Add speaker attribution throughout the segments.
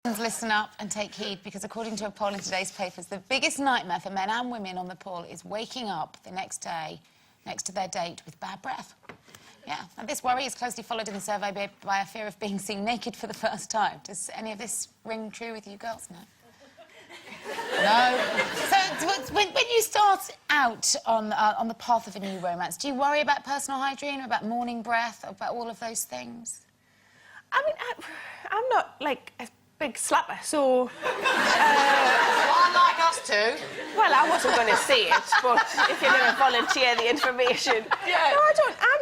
Speaker 1: Listen up and take heed, because according to a poll in today's papers, the biggest nightmare for men and women on the poll is waking up the next day next to their date with bad breath. Yeah, and this worry is closely followed in the survey by a fear of being seen naked for the first time. Does any of this ring true with you girls? No? No? So, when you start out on the path of a new romance, do you worry about personal hygiene, or about morning breath, or about all of those things?
Speaker 2: I mean, I'm not, like, a big slapper, so...
Speaker 3: Unlike us two.
Speaker 2: Well, I wasn't going to say it, but if you're going to volunteer the information...
Speaker 3: Yeah.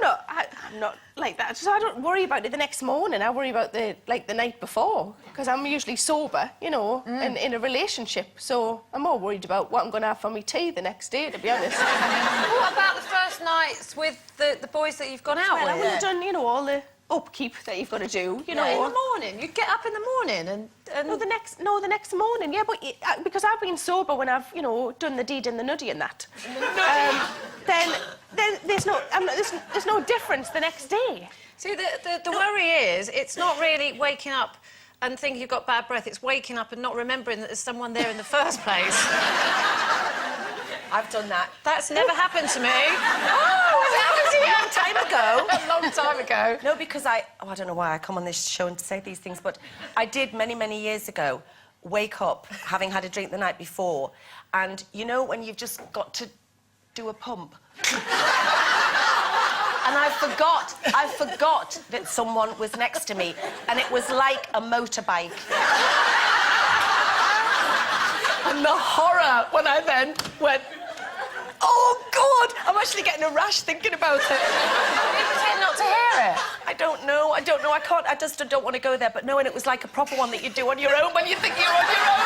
Speaker 2: No, I'm not like that. So I don't worry about it the next morning. I worry about the night before, because I'm usually sober, you know, in a relationship. So I'm more worried about what I'm going to have for my tea the next day, to be honest.
Speaker 3: What about the first nights with the boys that you've gone out with?
Speaker 2: I would have done, you know, all the upkeep that you've got to do, you know.
Speaker 3: In the morning. You'd get up in the morning and...
Speaker 2: No, the next morning, yeah, but because I've been sober when I've, you know, done the deed and the nuddy and that. Then there's no difference the next day.
Speaker 3: See, the worry is, it's not really waking up and thinking you've got bad breath, it's waking up and not remembering that there's someone there in the first place.
Speaker 4: I've done that.
Speaker 3: That's never happened to me.
Speaker 4: A long time ago.
Speaker 3: ago.
Speaker 4: No, because I don't know why I come on this show and say these things, but I did many, many years ago wake up having had a drink the night before, and you know when you've just got to do a pump? And I forgot that someone was next to me, and it was like a motorbike. And the horror when I then went, oh, God! I'm actually getting a rash thinking about it.
Speaker 3: You pretend not to hear it.
Speaker 4: I don't know, I can't, I just don't want to go there, but no, and it was like a proper one that you do on your own when you think you're on your own.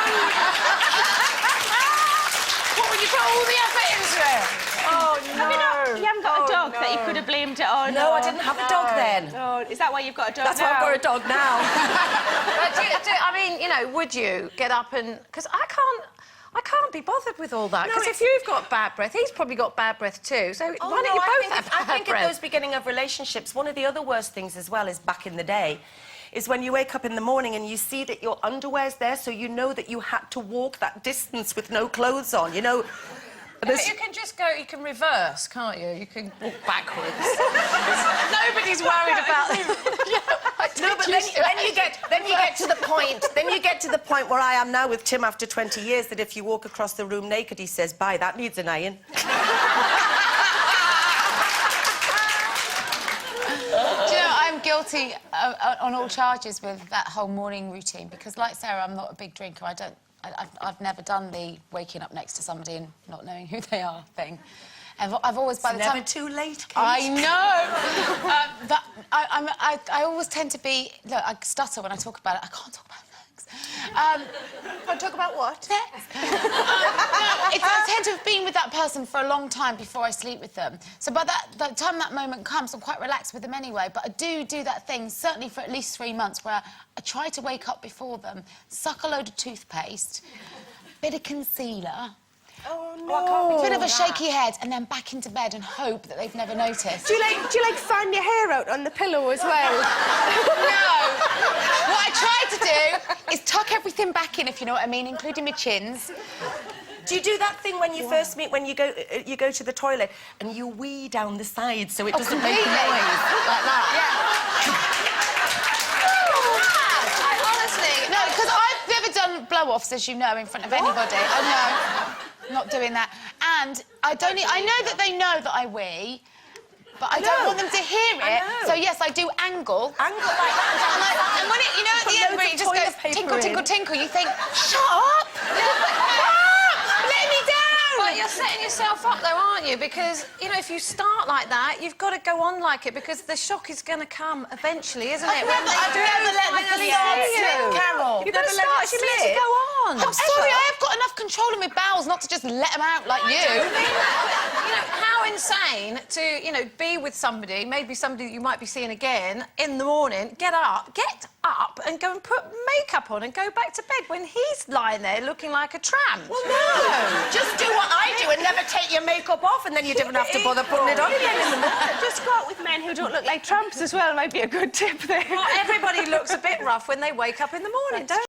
Speaker 3: What, when you put all the effort into it?
Speaker 4: Oh, no.
Speaker 2: You haven't got a dog that you could have blamed it on?
Speaker 4: No, I didn't have a dog then.
Speaker 2: Oh, is that why you've got a dog
Speaker 4: That's
Speaker 2: now?
Speaker 4: why I've got a dog now.
Speaker 3: But I mean, you know, would you get up and... Because I can't be bothered with all that. Because if you've got bad breath, he's probably got bad breath too. So why don't you both have bad breath?
Speaker 4: I think at those beginning of relationships, one of the other worst things as well is back in the day, is when you wake up in the morning and you see that your underwear's there, so you know that you had to walk that distance with no clothes on, you know.
Speaker 3: But you can just go, you can reverse, can't you? You can walk backwards. Nobody's worried about
Speaker 4: No, but then you get to the point where I am now with Tim after 20 years, that if you walk across the room naked, he says, bye, that needs an iron.
Speaker 1: Do you know, I'm guilty on all charges with that whole morning routine, because, like Sarah, I'm not a big drinker. I've never done the waking up next to somebody and not knowing who they are thing. I've always, by the time...
Speaker 4: Never too late, Kate.
Speaker 1: I know! But I always tend to be... Look, I stutter when I talk about it. I can't talk about sex.
Speaker 2: Want to talk about what?
Speaker 1: Sex. I tend to have been with that person for a long time before I sleep with them. So by the time that moment comes, I'm quite relaxed with them anyway. But I do that thing, certainly for at least 3 months, where I try to wake up before them, suck a load of toothpaste, bit of concealer...
Speaker 2: Oh, no.
Speaker 1: A bit of a shaky head, and then back into bed and hope that they've never noticed.
Speaker 2: Do you like fan your hair out on the pillow as well?
Speaker 1: No. What I try to do is tuck everything back in, if you know what I mean, including my chins.
Speaker 4: Do you do that thing when you first meet, when you go to the toilet and you wee down the sides so it doesn't make noise? Like that?
Speaker 1: Yeah. Honestly, no, because I've never done blow-offs, as you know, in front of anybody. I know. Not doing that. And I know that they know that I wee, but I don't want them to hear it. So, yes, I do angle.
Speaker 4: Angle like that.
Speaker 1: And when it, you know, at the end where it just goes tinkle, tinkle, tinkle, you think, shut up! Let me down!
Speaker 3: But you're setting yourself up, though, aren't you? Because, you know, if you start like that, you've got to go on like it, because the shock is going to come eventually, isn't it?
Speaker 1: I've never let the facade slip, Carol.
Speaker 3: You've got to start, you need to go on.
Speaker 1: I'm sorry, I have got enough control of my bowels not to just let them out like you.
Speaker 3: You know, how insane to, you know, be with somebody, maybe somebody that you might be seeing again, in the morning, get up and go and put makeup on and go back to bed when he's lying there looking like a tramp.
Speaker 4: Well, no. Just do what I do and never take your makeup off, and then you don't have to bother putting it on again in the morning.
Speaker 2: Just go out with men who don't look like tramps as well might be a good tip there.
Speaker 3: Well, everybody looks a bit rough when they wake up in the morning, don't